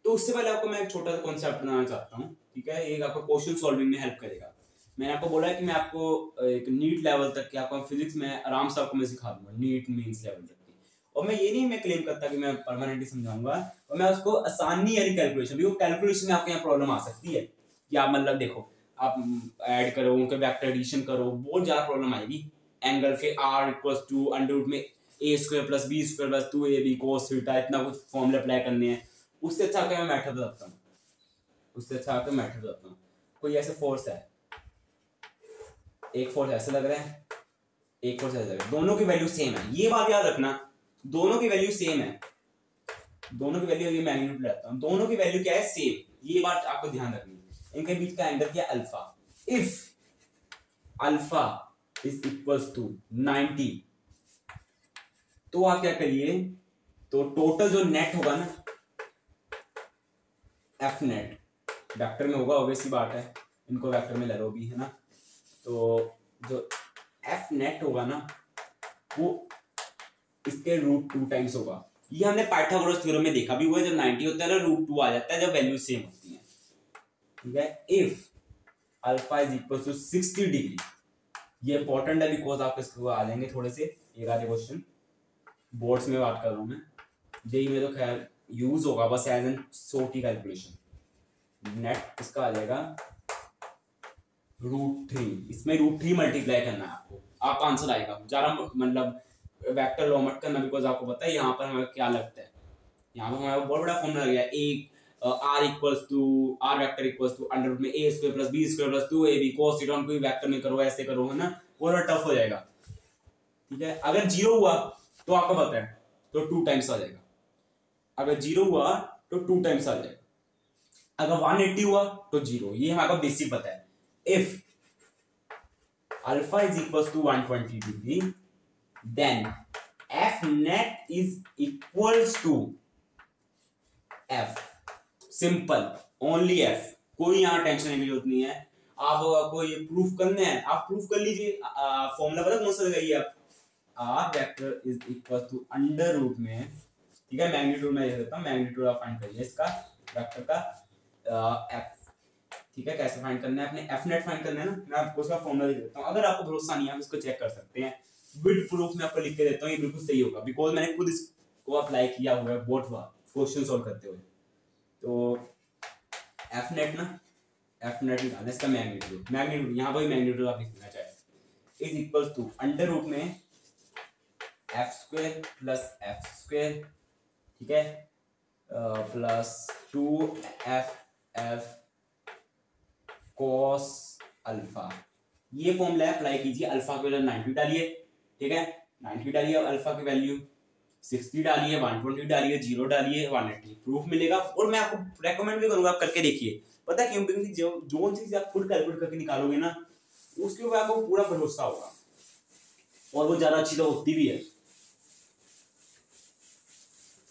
तो उससे पहले आपको मैं एक छोटा सा कॉन्सेप्ट बनाना चाहता हूँ, ठीक है, एक आपको क्वेश्चन सॉल्विंग में हेल्प करेगा। मैंने आपको बोला है कि मैं आपको एक नीट लेवल तक के आपको फिजिक्स में आराम से आपको मैं सिखा दूंगा, नीट मींस लेवल तक की। और मैं ये नहीं मैं क्लेम करता कि मैं परमानेंटली समझाऊंगा, और मैं उसको आसानी यानी कैलकुलेशन भी, वो कैलकुलेशन में आपके यहाँ प्रॉब्लम आ सकती है कि आप मतलब देखो आप ऐड करो उनके वेक्टर एडिशन करो, बहुत ज्यादा प्रॉब्लम आएगी। एंगल फिर r equals to under root में a square plus b square plus 2ab cos theta, इतना कुछ फॉर्मूला अप्लाई करने हैं। उससे अच्छा मैं मेथड बताता हूँ, उससे अच्छा आपको मेथड बताता हूँ। कोई ऐसे फोर्स है, एक फोर्स ऐसे लग रहा है, एक फोर्स ऐसे लग रहा है, दोनों की वैल्यू सेम है, ये बात याद रखना, दोनों की वैल्यू सेम है, दोनों की वैल्यू, ये मैग्नीट्यूड लेता हूँ, दोनों की वैल्यू क्या है सेम, ये बात आपको ध्यान रखनी है। इनके बीच का एंगल क्या है alpha, if alpha is equals to 90, तो आप क्या करिए, तो टोटल जो नेट होगा ना एफ नेट वेक्टर में होगा, ऑब्वियसली बात है, इनको वेक्टर में ले लो भी है ना, तो जो एफ नेट होगा ना वो इसके √2 टाइम्स होगा। ये हमने पाइथागोरस थ्योरम में देखा भी हुआ है, जब 90 होता है ना √2 आ जाता है जब वैल्यू सेम होती है, ठीक है। If alpha is equal to 60 degree, ये इंपॉर्टेंट है बिकॉज आप इसको आ जाएंगे थोड़े से एक आधे क्वेश्चन, बोर्ड्स में बात कर रहा हूं मैं, जेई में तो खैर यूज होगा बस एज एन छोटी कैलकुलेशन। नेट इसका आ जाएगा √3, इसमें √3 मल्टीप्लाई करना है आपको, आपका आंसर आएगा। ज्यादा मतलब वेक्टर लॉ मत करना, बिकॉज आपको पता है यहाँ पर हमें क्या लगता है, यहाँ पर हमारा बहुत बड़ा फॉर्मूला लग गया, एक r equals to r vector equals to under root में a square plus b square plus 2ab cos theta, कोई वेक्टर में करो ऐसे करो है ना, पूरा टफ हो जाएगा, ठीक है। अगर 0 हुआ तो आपको पता है तो 2 टाइम्स आ जाएगा, अगर 0 हुआ तो 2 टाइम्स आ जाएगा, अगर 180 हुआ तो 0, ये हमारा बेसिक पता है। If alpha is equals to 120 degree then f net is equals to f, simple, only f, कोई यहाँ टेंशन लेने की जरूरत नहीं है। आपको ये प्रूफ करना है, आप प्रूफ कर लीजिए, फॉर्मूला पता कौन सा लगाइए आप, r vector is equal to under root में, ठीक है, मैग्नीट्यूड में देता हूं, मैग्नीट्यूड आप फाइंड करिए इसका वेक्टर का f, ठीक है। कैसे फाइंड करना है, अपने f नेट फाइंड करना है ना, मैं आपको उसका फॉर्मूला दे देता हूं, अगर आपको भरोसा नहीं है आप इसको चेक कर सकते हैं, विद प्रूफ में आपको लिख के देता हूँ, ये बिल्कुल सही होगा बिकॉज मैंने खुद इसको अप्लाई किया हुआ है बहुत बार क्वेश्चन सॉल्व करते हुए। तो एफ नेट ना, एफ नेट निकालना, इसका मैग्नीट्यूड, मैग्नीट्यूड यहाँ पर मैग्नीट्यूड आप लिखना चाहे is equals to under root में F square plus F square, ठीक है, प्लस 2f cos अल्फा, ये फॉर्मूला अप्लाई कीजिए, अल्फा को 90 डालिए, ठीक है, 90 डालिए अल्फा की वैल्यू, 60 डालिए, 120 डालिए, 0 डालिए, 180, प्रूफ मिलेगा। और मैं आपको रेकमेंड भी करूंगा, आप करके देखिए। पता है क्यों? क्योंकि जो चीज आप खुद कैलकुलेट करके निकालोगे ना, उसके ऊपर आपको पूरा भरोसा होगा, और वो ज्यादा अच्छी तो होती भी है।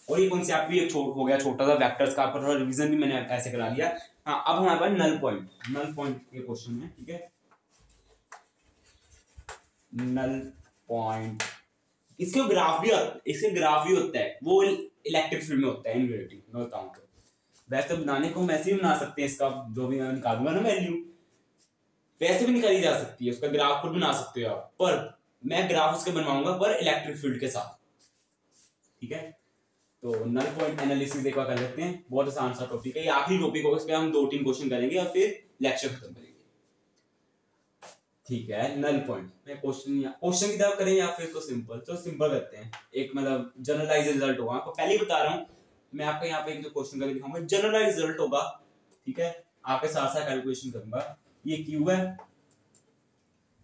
और ये कॉन्सेप्ट भी एक हो गया छोटा सा वेक्टर्स का, आपका थोड़ा रिवीजन भी मैंने ऐसे करा लिया। हाँ, अब हमारे पास नल पॉइंट के क्वेश्चन है, ठीक है। नल पॉइंट, इसके ग्राफ भी होता है, वो इलेक्ट्रिक फील्ड में होता है इन रियलिटी, मैं बताऊं तो। वैसे बनाने को वैसे भी बना सकते हैं, इसका जो भी मैं निकालूंगा ना वैल्यू, वैसे भी निकाली जा सकती है, उसका ग्राफ खुद बना सकते हो आप, पर मैं ग्राफ उसके बनवाऊंगा पर इलेक्ट्रिक फील्ड के साथ, ठीक है। तो नल पॉइंट एनालिसिस एक बार कर लेते हैं, बहुत आसान सा टॉपिक है, ये आखिरी टॉपिक होगा, इस पे हम 2-3 क्वेश्चन करेंगे और फिर लेक्चर खत्म करेंगे, ठीक है। नल पॉइंट में क्वेश्चन की तरह करें या फिर तो सिंपल करते हैं। एक मतलब जनरलाइज रिजल्ट होगा, आपको पहले ही बता रहा हूँ मैं, आपको यहाँ पे एक जो क्वेश्चन करके दिखाऊंगा जनरलाइज रिजल्ट होगा, ठीक है। आपके साथ साथ कैलकुलेशन करूंगा। ये क्यू है,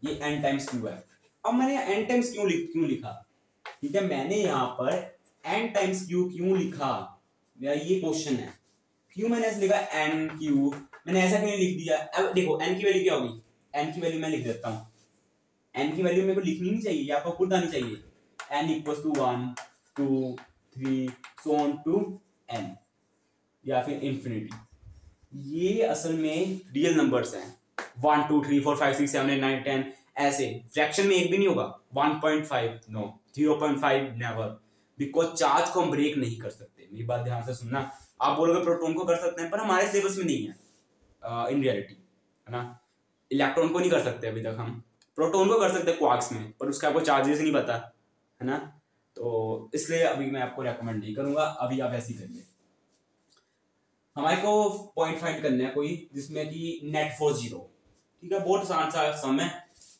ये n टाइम्स क्यू है। अब मैंने n टाइम्स क्यू लिखा, ठीक है। मैंने यहाँ पर n टाइम्स क्यू क्यों लिखा, ये क्वेश्चन है। क्यों मैंने ऐसे लिखा n क्यू, मैंने ऐसा क्यों लिख दिया? अब देखो n की वैल्यू क्या होगी, n की वैल्यू मैं लिख देता हूँ। n की वैल्यू मेरे को लिखनी नहीं चाहिए, आपको खुद आनी चाहिए। n equals to 1 2 3 so on to n, या फिर इंफिनिटी। ये असल में रियल नंबर्स हैं, 1 2 3 4 5 6 7 8 9 10, ऐसे फ्रैक्शन में एक भी नहीं होगा। 1.5 नो, 0.5 नेवर, बिकॉज चार्ज को हम ब्रेक नहीं कर सकते। मेरी बात ध्यान से सुनना। आप बोलोगे प्रोटॉन को कर सकते हैं, पर हमारे सिलेबस में नहीं है इन रियलिटी, है ना। इलेक्ट्रॉन को नहीं कर सकते अभी तक हम, प्रोटॉन को कर सकते हैं क्वार्क्स में, पर उसका आपको चार्जेस नहीं पता, है ना। तो इसलिए अभी मैं आपको रेकमेंड नहीं करूंगा, अभी आप ऐसे ही करिए। हमारे को पॉइंट फाइंड करना है कोई जिसमें कि नेट फोर्स 0, ठीक है। बहुत आसान सा सम है।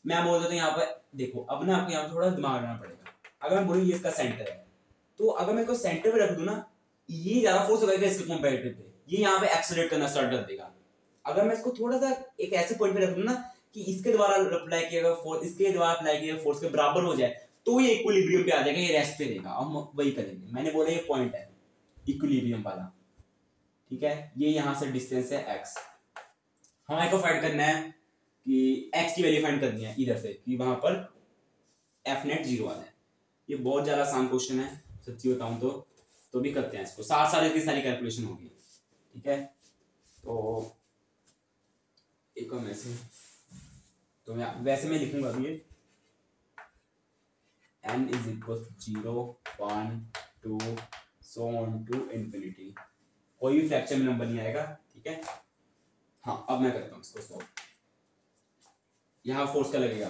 मैं बोल देता हूँ यहाँ पर, देखो अब ना आपको यहाँ थोड़ा दिमाग लगाना पड़ेगा। अगर मैं बोलूँ ये इसका सेंटर है, तो अगर मैं इसको सेंटर पे रख दूँ ना, ये ज्यादा फोर्स होगा इसके कंपैरेटिव पे, ये यहाँ पे एक्सेलरेट करना स्टार्ट कर देगा। अगर मैं इसको थोड़ा सा एक ऐसे पॉइंट पे रख दूँ ना कि इसके द्वारा अप्लाई किया गया फोर्स इसके द्वारा अप्लाई किया फोर्स के बराबर हो जाए, तो ये इक्विलिब्रियम पे आ जाएगा, ये रेस्ट पे देगा। हम वही करेंगे, मैंने बोला ये पॉइंट है इक्विलिब्रियम वाला, ठीक है। ये यहां से डिस्टेंस है x, हमारे को फाइंड करना है कि x की वैल्यू फाइंड करनी है इधर से, कि वहां पर f नेट 0 वाला है। ये बहुत ज्यादा आसान क्वेश्चन है, सच्ची बताऊं तो भी करते हैं इसको, साथ इसकी सारी कैलकुलेशन होगी, ठीक है। तो एक और मैसेज, तो वैसे मैं लिखूंगा अभी ये n is equal 0 1 2 so on to infinity, कोई भी फ्रैक्शन में नंबर नहीं आएगा, ठीक है। हाँ, अब मैं करता हूँ इसको सॉल्व। यहाँ फोर्स क्या लगेगा?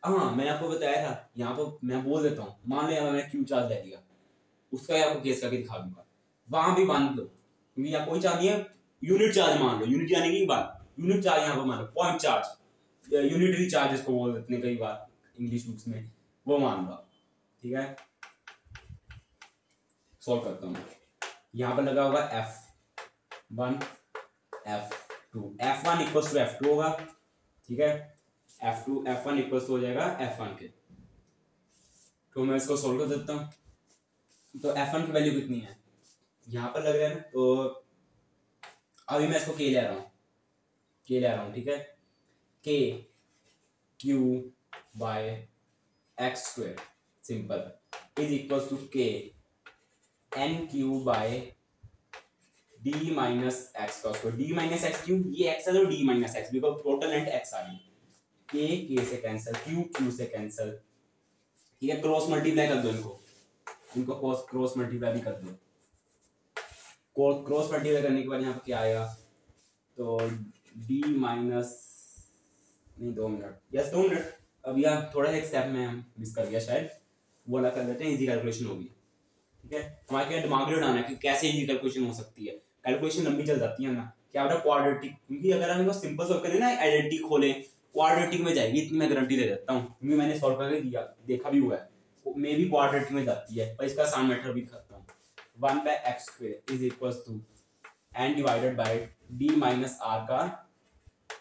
हाँ, मैंने आपको बताया था, यहाँ पर मैं बोल देता हूँ, मान लो मैंने क्यू चार्ज ले लिया, उसका आपको केस करके दिखा दूंगा। वहां भी मान लो, क्योंकि यहाँ कोई चार्ज नहीं है, यूनिट चार्ज मान लो, यूनिट यानी कि बात, यूनिट चार्ज यहाँ पर मान लो, पॉइंट चार्ज, यूनिटरी चार्ज इसको बोल देते हैं कई बार इंग्लिश बुक्स में, वो मान लो, ठीक है। सॉल्व करता हूँ। यहाँ पर लगा होगा F1 F2, F1 equals to F2 होगा, ठीक है। F1 इक्वल्स हो जाएगा F1 के, तो मैं इसको सोल्व कर देता हूँ। तो F1 की वैल्यू कितनी है, यहाँ पर लग रहा है ना, तो अभी मैं इसको K ले रहा हूँ, ठीक है। K Q by x square simple is equals to K n Q by d minus x का स्क्वायर, d माइनस एक्स क्यों, ये x है तो d minus x, because total length x आ रही है। k से कैंसिल, q से कैंसिल, ठीक है। क्रॉस मल्टीप्लाई कर दो इनको क्रॉस मल्टीप्लाई भी कर दो। क्रॉस मल्टीप्लाई करने के बाद यहाँ पे क्या आएगा, तो d माइनस, नहीं 2 मिनट, यस 2 मिनट, अब यहाँ थोड़ा एक स्टेप में हम मिस कर गया शायद, वो वाला कर लेते हैं, इजी कैलकुलेशन होगी, ठीक है। हमारे क्या दिमाग में उड़ाना है कि कैसे इजी कैलकुलेशन हो सकती है, कैलकुलेशन लंबी चल जाती है ना, क्या होता है क्वाड्रेटिक, क्योंकि अगर हम इसको सिंपल सॉल्व करें ना, आइडेंटिटी खोलें, क्वाड्रेटिक में जाएगी, इतनी मैं गारंटी दे देता हूँ, क्योंकि मैंने सॉल्व करके दिया, देखा भी हुआ है, मे भी क्वाड्रेटिक में जाती है, पर इसका आसान मेथड भी करता हूँ। 1 by x square is equals to n divided by d minus r का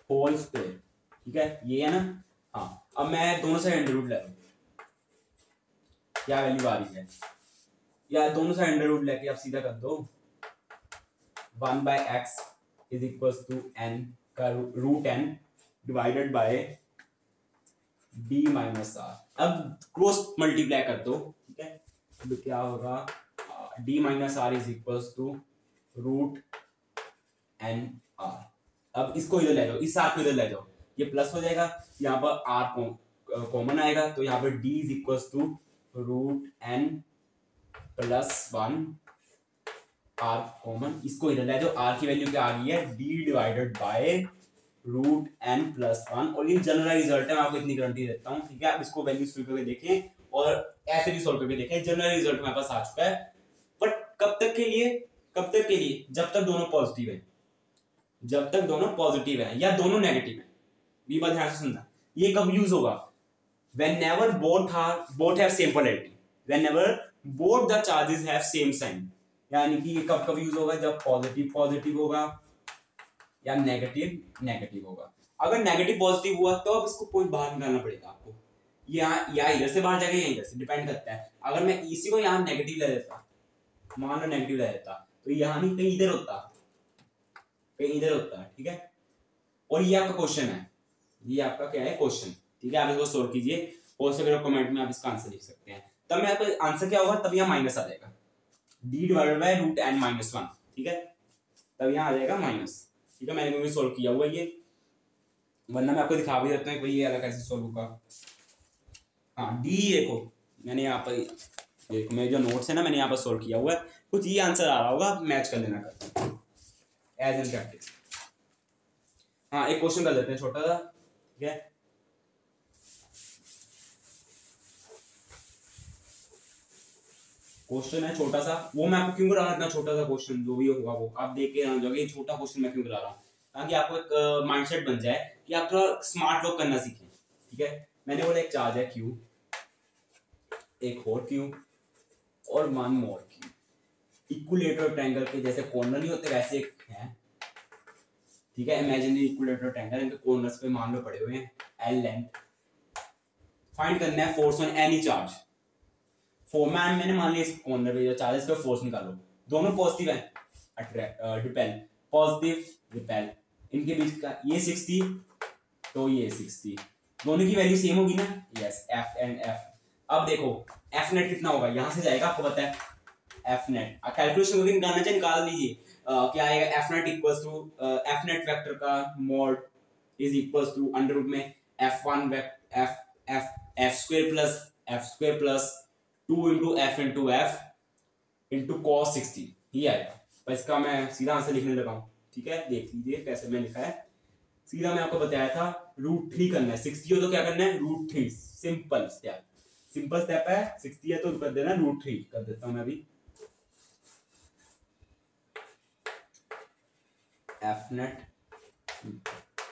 होल स्क्वायर, ठीक है, ये है ना। हाँ, अब मैं दोनों साइड अंडर रूट ले रहा हूँ, क्या वैल्यू आ रही है, या दोनों साइड अंडर रूट लेके आप सीधा कर दो, 1/x is equal to n का root n divided by d minus r। अब क्रॉस मल्टीप्लाई कर दो, ठीक है, अब क्या होगा, d minus r is equal to root n r। अब इसको इधर ले जाओ, इस साथ को इधर ले जाओ, ये प्लस हो जाएगा, यहाँ पर r कॉमन आएगा, तो यहाँ पर d is equal to root n plus 1 r common, इसको इधर ले जाओ, r की वैल्यू क्या आ गई है, d divided by root n plus 1। और ये जनरल रिजल्ट है, मैं आपको इतनी गारंटी देता हूँ, ठीक है। आप इसको वैल्यू फिल करके देखें और ऐसे भी सोल्व करके देखें, जनरल रिजल्ट हमारे पास आ चुका है। बट कब तक के लिए, कब तक के लिए, जब तक दोनों पॉजिटिव है, जब तक दोनों पॉजिटिव है या दोनों नेगेटिव है, ये बात ध्यान से सुनना। ये कब यूज होगा, whenever both have same polarity, whenever both the charges have same sign, यानी कि ये कब कब यूज होगा, जब पॉजिटिव पॉजिटिव होगा या नेगेटिव नेगेटिव होगा। अगर नेगेटिव पॉजिटिव हुआ तो अब इसको कोई बाहर निकालना पड़ेगा आपको, या इधर से बाहर जाएगा या इधर से, डिपेंड करता है। अगर मैं इसी को यहाँ नेगेटिव ले देता, मान लो नेगेटिव ले देता, तो यहाँ नहीं कहीं इधर होता, कहीं इधर होता, ठीक है। और ये आपका क्वेश्चन है, ये आपका क्या है, क्वेश्चन, ठीक है। आप इसको सोल्व कीजिए, हो सके तो कमेंट में आप इसका आंसर लिख सकते हैं। तब में आपका आंसर क्या होगा, तब यहाँ माइनस आ जाएगा, d divided by root n minus 1, ठीक है, तब यहाँ आ जाएगा माइनस, ठीक है। मैंने भी सोल्व किया हुआ ये, वरना मैं आपको दिखा भी देता हूँ कि ये अलग कैसे सोल्व होगा। हाँ d देखो, मैंने यहाँ पर देखो, मेरे जो नोट्स है ना, मैंने यहाँ पर सोल्व किया हुआ है, कुछ ये आंसर आ रहा होगा, आप मैच कर लेना कर एज एन प्रैक्टिस। हाँ एक क्वेश्चन कर लेते हैं छोटा सा, ठीक है। क्वेश्चन है छोटा सा, वो मैं आपको क्यों करा रहा हूँ, इतना छोटा सा क्वेश्चन जो भी होगा वो आप देख के जान जाओगे, छोटा क्वेश्चन मैं क्यों करा रहा हूँ, ताकि आपको एक माइंडसेट बन जाए कि आप थोड़ा स्मार्ट वर्क करना सीखें, ठीक है। मैंने बोला एक चार्ज है Q, एक और Q और one more Q, equilateral triangle के जैसे कॉर्नर नहीं होते वैसे एक है, ठीक है। इमेजिनरी इक्विलेटरल ट्रायंगल, इनके कॉर्नर्स पे मान लो पड़े हुए हैं L लेंथ, फाइंड करना है force on any charge. Format मैंने मान लिया, इस कॉर्नर पे जो चार्जेस पे फोर्स निकालो, दोनों पॉजिटिव है, अट्रैक्ट रिपेल, पॉजिटिव रिपेल, इनके बीच का ये 60 तो ये 60, दोनों की वैल्यू सेम होगी ना, यस, एफ एंड एफ। अब देखो एफ नेट कितना होगा, यहां से जाएगा, आपको पता है एफ नेट, कैलकुलेशन करके निकालना चाहिए, निकाल लीजिए। क्या आएगा, F net equals to F net vector का mod is equals to under root में f1 F F F square plus 2 into f into cos 60, ये आएगा। पर इसका मैं सीधा आंसर लिखने लगा हूँ, ठीक है, देख लीजिए कैसे मैं लिखा है। सीधा मैं आपको बताया था √3 करना है, 60 हो तो क्या करना है, √3, सिंपल स्टेप है। 60 है तो कर देना √3, कर देता हूँ मैं अभी, एफ नेट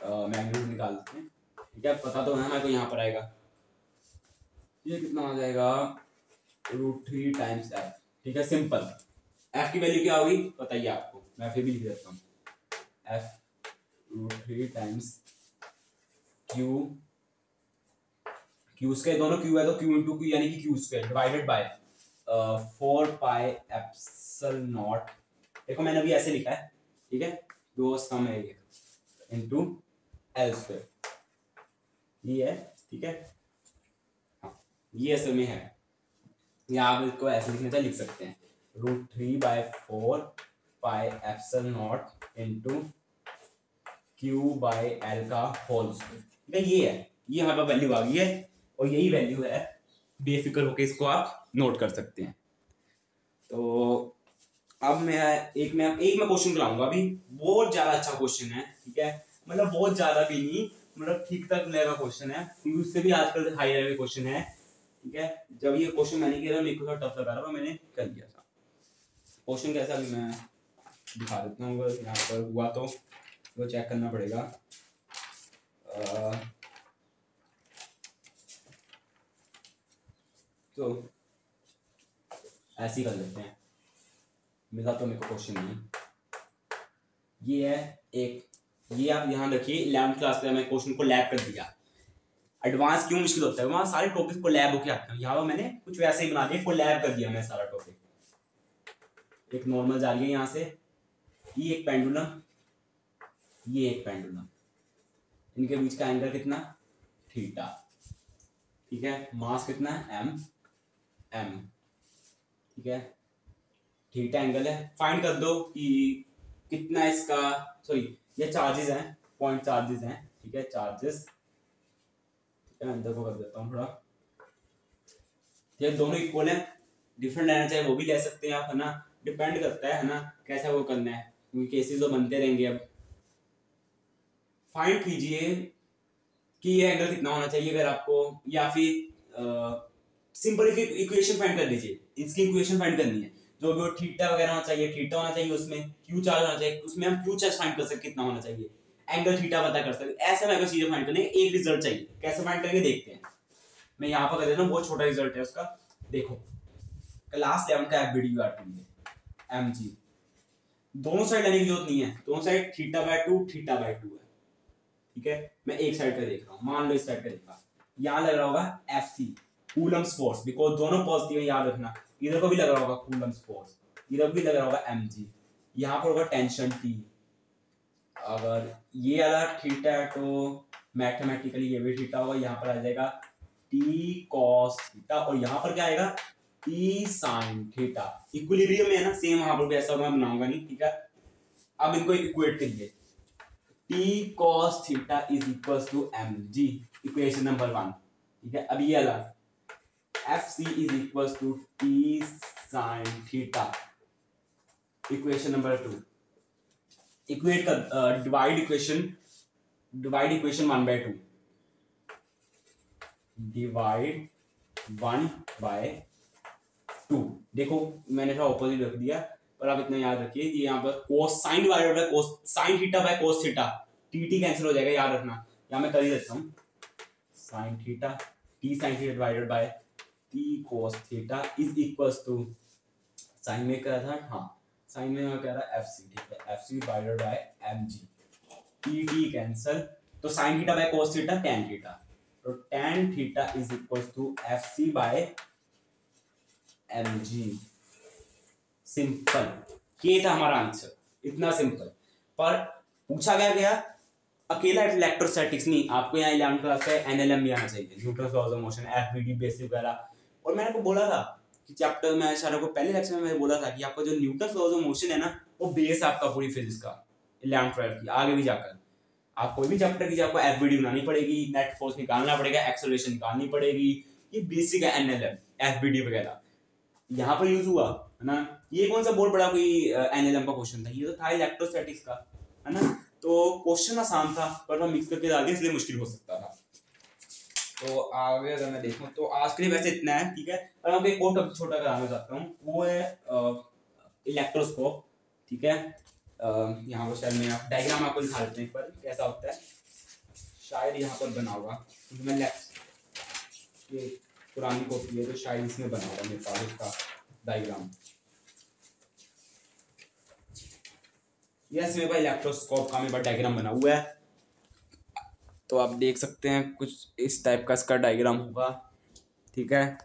मैग्नीट्यूड निकालते हैं, ठीक है। पता तो है मेरे को, यहाँ पर आएगा, ये कितना आ जाएगा, √3 टाइम्स एफ, ठीक है, सिंपल। एफ की वैल्यू क्या होगी बताइए आपको, मैं फिर भी लिख देता हूँ, एफ √3 टाइम्स क्यू स्क्वायर, दोनों क्यू है तो क्यू इंटू क्यू यानी कि Q square divided by 4 pi epsilon not, देखो मैंने अभी ऐसे लिखा है, ठीक है, दो सम है ये, इंटू एल स्क्वायर, ये है, ठीक है। हाँ ये असल में है, या आप इसको ऐसे लिखने से लिख सकते हैं, √3/4 पाई epsilon not into Q by L का होल स्क्वायर, ठीक है। ये है, ये हमारे पास वैल्यू आ गई है, और यही वैल्यू है, बेफिक्र होकर इसको आप नोट कर सकते हैं। तो अब मैं एक क्वेश्चन कराऊंगा अभी, बहुत ज्यादा अच्छा क्वेश्चन है, ठीक है, मतलब बहुत ज्यादा भी नहीं, मतलब ठीक ठाक लेवल का क्वेश्चन है, क्योंकि उससे भी आजकल हाई लेवल क्वेश्चन है, ठीक है। जब ये क्वेश्चन मैंने किया था, मेरे को थोड़ा टफ लगा था, मैंने कर दिया था। क्वेश्चन कैसा भी मैं दिखा देता हूँ, यहाँ पर हुआ तो चेक करना पड़ेगा। तो ऐसे ही कर लेते हैं, मिला तो मेरे को क्वेश्चन नहीं, ये है एक, ये आप ध्यान रखिए, 11th क्लास में मैं क्वेश्चन को लैप कर दिया, एडवांस क्यों मुश्किल होता है, वहां सारे टॉपिक को लैब होके आते हैं, यहाँ मैंने कुछ वैसे ही बना दिया, को लैब कर दिया मैं सारा टॉपिक। एक नॉर्मल जा रही है यहाँ से, ये एक पेंडुलम, ये एक पेंडुलम, इनके बीच का एंगल कितना, थीटा, ठीक है। मास कितना है, m, ठीक है। थीटा एंगल है, फाइंड कर दो कि कितना इसका, सॉरी ये चार्जेस हैं, पॉइंट चार्जेस हैं, ठीक है, चार्जेस, मैं अंदर को कर देता हूँ थोड़ा। ये दोनों इक्वल है, डिफरेंट रहना चाहिए वो भी ले सकते हैं आप, है ना, डिपेंड करता है ना कैसा वो करना है, क्योंकि केसेस तो बनते रहेंगे। अब फाइंड कीजिए कि ये एंगल कितना होना चाहिए अगर आपको, या फिर सिंपल इक्वेशन फाइंड कर लीजिए, इसकी इक्वेशन फाइंड करनी है, जो भी थीटा वगैरह होना चाहिए, थीटा होना चाहिए, उसमें क्यू चार्ज होना चाहिए, उसमें हम क्यू चार्ज फाइंड कर सकते कितना होना चाहिए, एंगल थीटा पता कर सकते, ऐसे मैं चीजें फाइंड करने एक रिजल्ट चाहिए, कैसे फाइंड करेंगे देखते हैं। मैं यहाँ पर कर देता हूँ, बहुत छोटा रिजल्ट है उसका, देखो क्लास 11 का वीडियो mg, दोनों साइड लेने की जरूरत नहीं है, दोनों साइड θ/2 θ/2 है, ठीक है। मैं एक साइड का देख रहा हूँ, मान लो इस साइड का देखा, यहाँ लग रहा होगा Fc कूलम्स फोर्स, बिकॉज दोनों पॉजिटिव है, याद रखना, इधर को भी लग रहा होगा कूलम्स फोर्स, इधर भी लग रहा होगा mg, यहाँ पर होगा टेंशन T, अगर ये वाला थीटा है तो मैथमेटिकली ये भी थीटा होगा, यहाँ पर आ जाएगा T cos थीटा, और यहाँ पर क्या आएगा T sin थीटा, इक्विलिब्रियम में है ना, सेम वहां पर भी ऐसा मैं बनाऊंगा नहीं, ठीक है। अब इनको इक्वेट करिए, T cos theta is equal to mg, equation number 1, ठीक है। अब ये अलग Fc is equal to T sin theta, equation number 2, equate कर, डिवाइड इक्वेशन 1/2, डिवाइड 1/2, देखो मैंने थोड़ा ऑपोजिट रख दिया, पर आप इतना याद रखिए कि यहाँ पर कोस sign divided by cos sign theta by cos theta, T cancel हो जाएगा, याद रखना, यहाँ मैं कर ही देता हूँ, sine theta T sine theta divided by T cos theta is equal to, sine में क्या था, हाँ साइन में मैं कह रहा एफसी, ठीक है, FC divided by MG, T cancel, तो sine theta by cos theta tan theta, तो tan theta is equal to FC by mg, simple, ये था हमारा आंसर, इतना सिंपल। पर पूछा गया अकेला इलेक्ट्रोस्टैटिक्स नहीं, आपको यहाँ 11th क्लास का एनएलएम भी आना चाहिए, Newton laws of motion, FBD basic वगैरह। और मैंने आपको बोला था कि चैप्टर में सारे को पहले लेक्चर में मैंने बोला था कि आपका जो न्यूटन लॉज ऑफ मोशन है ना, वो बेस आपका पूरी फिजिक्स का 11th 12th की, आगे भी जाकर आप कोई भी चैप्टर की आपको एफबीडी बनानी पड़ेगी, नेट फोर्स निकालना पड़ेगा, एक्सेलरेशन निकालनी पड़ेगी, ये बेसिक है एनएलएम एफबीडी वगैरह, यहाँ पर यूज हुआ है ना। ये कौन सा बहुत बड़ा कोई एनएलएम का क्वेश्चन था, ये तो था इलेक्ट्रोस्टैटिक्स का, है ना, तो क्वेश्चन आसान था पर मैं मिक्स करके डाल दिया इसलिए मुश्किल हो सकता था। तो आगे अगर मैं देखूं तो आज के लिए वैसे इतना है, ठीक है। और मैं एक और टॉपिक छोटा कराना चाहता हूँ, वो है इलेक्ट्रोस्कोप, ठीक है। यहाँ पर शायद मैं डायग्राम आपको दिखा देते हैं, पर कैसा होता है शायद यहाँ पर बना होगा, क्योंकि मैं ये पुरानी कॉपी है तो शायद इसमें बना होगा मेरे पास उसका डायग्राम। यस मेरे पास इलेक्ट्रोस्कोप का मेरे पास डायग्राम बना हुआ है, तो आप देख सकते हैं कुछ इस टाइप का इसका डायग्राम होगा, ठीक है।